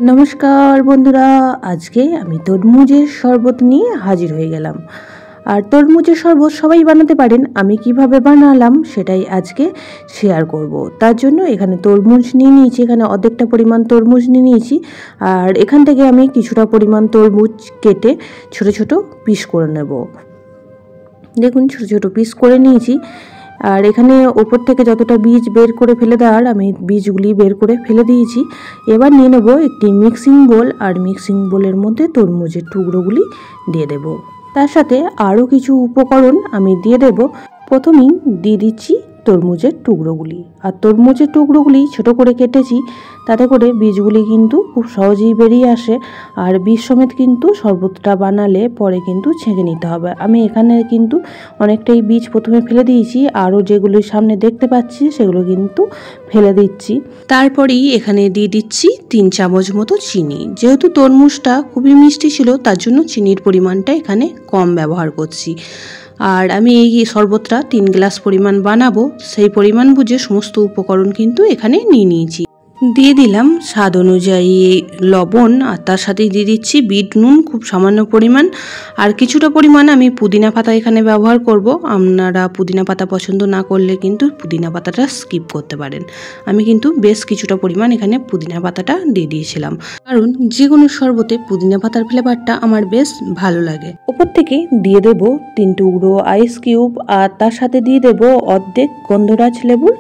নমস্কার বন্ধুরা, আজকে আমি তরমুজের শরবত নিয়ে হাজির হয়ে গেলাম। আর তরমুজের শরবত সবাই বানাতে পারেন, আমি কিভাবে বানালাম সেটাই আজকে শেয়ার করব। তার জন্য এখানে তরমুজ নিয়ে নিয়েছি, এখানে অর্ধেকটা পরিমাণ তরমুজ নিয়ে নিয়েছি। আর এখান থেকে আমি কিছুটা পরিমাণ তরমুজ কেটে ছোট ছোট পিস করে নেব। দেখুন ছোট ছোট পিস করে নিয়েছি। আর এখানে ওপর থেকে যতটা বীজ বের করে ফেলে দেওয়ার আমি বীজগুলি বের করে ফেলে দিয়েছি। এবার নিয়ে নেব একটি মিক্সিং বোল, আর মিক্সিং বোলের মধ্যে তরমুজের টুকরোগুলি দিয়ে দেব। তার সাথে আরও কিছু উপকরণ আমি দিয়ে দেব। প্রথমেই দিয়ে দিচ্ছি তরমুজের টুকরোগুলি। আর তরমুজের টুকরোগুলি ছোট করে কেটেছি, তাতে করে বীজগুলি কিন্তু খুব সহজেই বেরিয়ে আসে। আর বীজ সমেত কিন্তু শরবতটা বানালে পরে কিন্তু ছেঁকে নিতে হবে। আমি এখানে কিন্তু অনেকটাই বীজ প্রথমে ফেলে দিয়েছি, আরও যেগুলো সামনে দেখতে পাচ্ছি সেগুলো কিন্তু ফেলে দিচ্ছি। তারপরেই এখানে দিয়ে দিচ্ছি 3 চামচ মতো চিনি। যেহেতু তরমুজটা খুবই মিষ্টি ছিল, তার জন্য চিনির পরিমাণটা এখানে কম ব্যবহার করছি। আর আমি এই শরবতটা 3 গ্লাস পরিমাণ বানাবো, সেই পরিমাণ বুঝে সমস্ত উপকরণ কিন্তু এখানে নিয়ে নিয়েছি। দিয়ে দিলাম স্বাদ অনুযায়ী লবণ, আর তার সাথে দিয়ে দিচ্ছি বিট নুন খুব সামান্য পরিমাণ। আর কিছুটা পরিমাণ আমি পুদিনা পাতা এখানে ব্যবহার করব। আপনারা পুদিনা পাতা পছন্দ না করলে কিন্তু পুদিনা পাতাটা স্কিপ করতে পারেন। আমি কিন্তু বেশ কিছুটা পরিমাণ এখানে পুদিনা পাতাটা দিয়ে দিয়েছিলাম, কারণ যে কোনো শরবতে পুদিনা পাতার ফ্লেভারটা আমার বেশ ভালো লাগে। ওপর থেকে দিয়ে দেব 3 টুকরো আইস কিউব, আর তার সাথে দিয়ে দেব অর্ধেক গন্ধরাজ লেবুর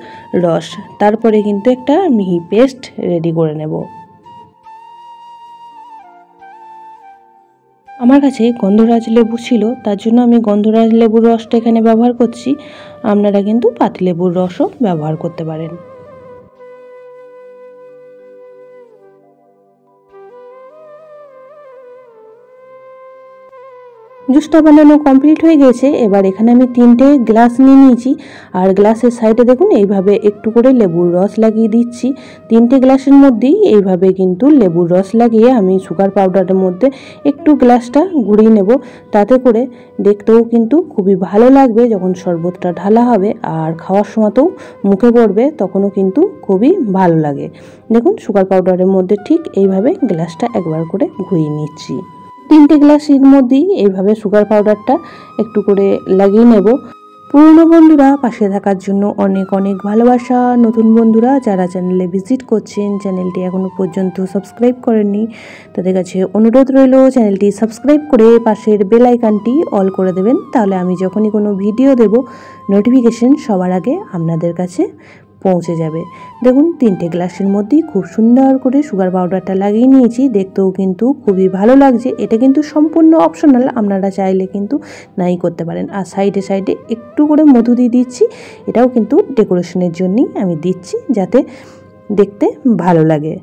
রস। তারপরে কিন্তু একটা মিহি পেস্ট রেডি করে নেব। আমার কাছে গন্ধরাজ লেবু ছিল, তার জন্য আমি গন্ধরাজ লেবুর রসটা এখানে ব্যবহার করছি। আপনারা কিন্তু পাতিলেবুর রসও ব্যবহার করতে পারেন। জুসটা বানানো কমপ্লিট হয়ে গেছে। এবার এখানে আমি 3টে গ্লাস নিয়ে নিয়েছি, আর গ্লাসের সাইডে দেখুন এইভাবে একটু করে লেবুর রস লাগিয়ে দিচ্ছি। 3টে গ্লাসের মধ্যেই এইভাবে কিন্তু লেবুর রস লাগিয়ে আমি সুগার পাউডারের মধ্যে একটু গ্লাসটা ঘুরিয়ে নেব। তাতে করে দেখতেও কিন্তু খুবই ভালো লাগবে যখন শরবতটা ঢালা হবে, আর খাওয়ার সময়তেও মুখে পড়বে, তখনও কিন্তু খুবই ভালো লাগে। দেখুন সুগার পাউডারের মধ্যে ঠিক এইভাবে গ্লাসটা একবার করে ঘুরিয়ে নিচ্ছি। 3টে গ্লাসের মধ্যেই এইভাবে সুগার পাউডারটা একটু করে লাগিয়ে নেব। পুরনো বন্ধুরা পাশে থাকার জন্য অনেক অনেক ভালোবাসা। নতুন বন্ধুরা যারা চ্যানেলে ভিজিট করছেন, চ্যানেলটি এখনও পর্যন্ত সাবস্ক্রাইব করেননি, তাদের কাছে অনুরোধ রইল চ্যানেলটি সাবস্ক্রাইব করে পাশের বেল আইকনটি অল করে দেবেন। তাহলে আমি যখনই কোনো ভিডিও দেব, নোটিফিকেশন সবার আগে আপনাদের কাছে পৌঁছে যাবে। দেখুন 3টে গ্লাসের মধ্যেই খুব সুন্দর করে সুগার পাউডারটা লাগিয়ে নিয়েছি। দেখতেও কিন্তু খুবই ভালো লাগছে। এটা কিন্তু সম্পূর্ণ অপশনাল, আপনারা চাইলে কিন্তু নাই করতে পারেন। আর সাইডে সাইডে একটু করে মধু দিয়ে দিচ্ছি, এটাও কিন্তু ডেকোরেশনের জন্যই আমি দিচ্ছি, যাতে দেখতে ভালো লাগে।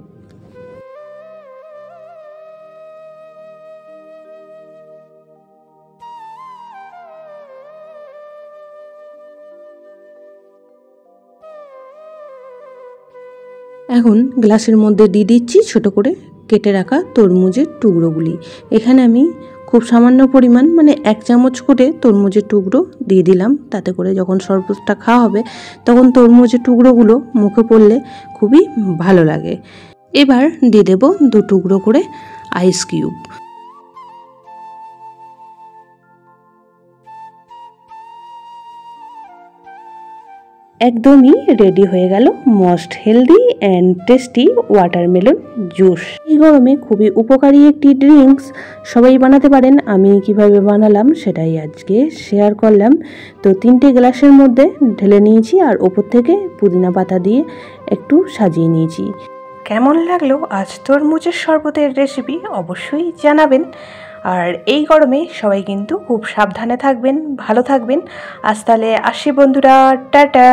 এখন গ্লাসের মধ্যে দিয়ে দিচ্ছি ছোট করে কেটে রাখা তরমুজের টুকরোগুলি। এখানে আমি খুব সামান্য পরিমাণ, মানে 1 চামচ করে তরমুজের টুকরো দিয়ে দিলাম। তাতে করে যখন শরবতটা খাওয়া হবে তখন তরমুজের টুকরোগুলো মুখে পড়লে খুবই ভালো লাগে। এবার দিয়ে দেব 2 টুকরো করে আইস কিউব। একদমই রেডি হয়ে গেল most healthy and tasty watermelon juice. এই গরমে খুবই উপকারী একটি ড্রিঙ্কস, সবাই বানাতে পারেন। আমি কিভাবে বানালাম সেটাই আজকে শেয়ার করলাম। তো 3টে গ্লাসের মধ্যে ঢেলে নিয়েছি, আর ওপর থেকে পুদিনা পাতা দিয়ে একটু সাজিয়ে নিয়েছি। কেমন লাগলো আজ তরমুজের শরবতের রেসিপি অবশ্যই জানাবেন। আর এই গরমে সবাই কিন্তু খুব সাবধানে থাকবেন, ভালো থাকবেন। আজ তাহলে আসি বন্ধুরা, টাটা।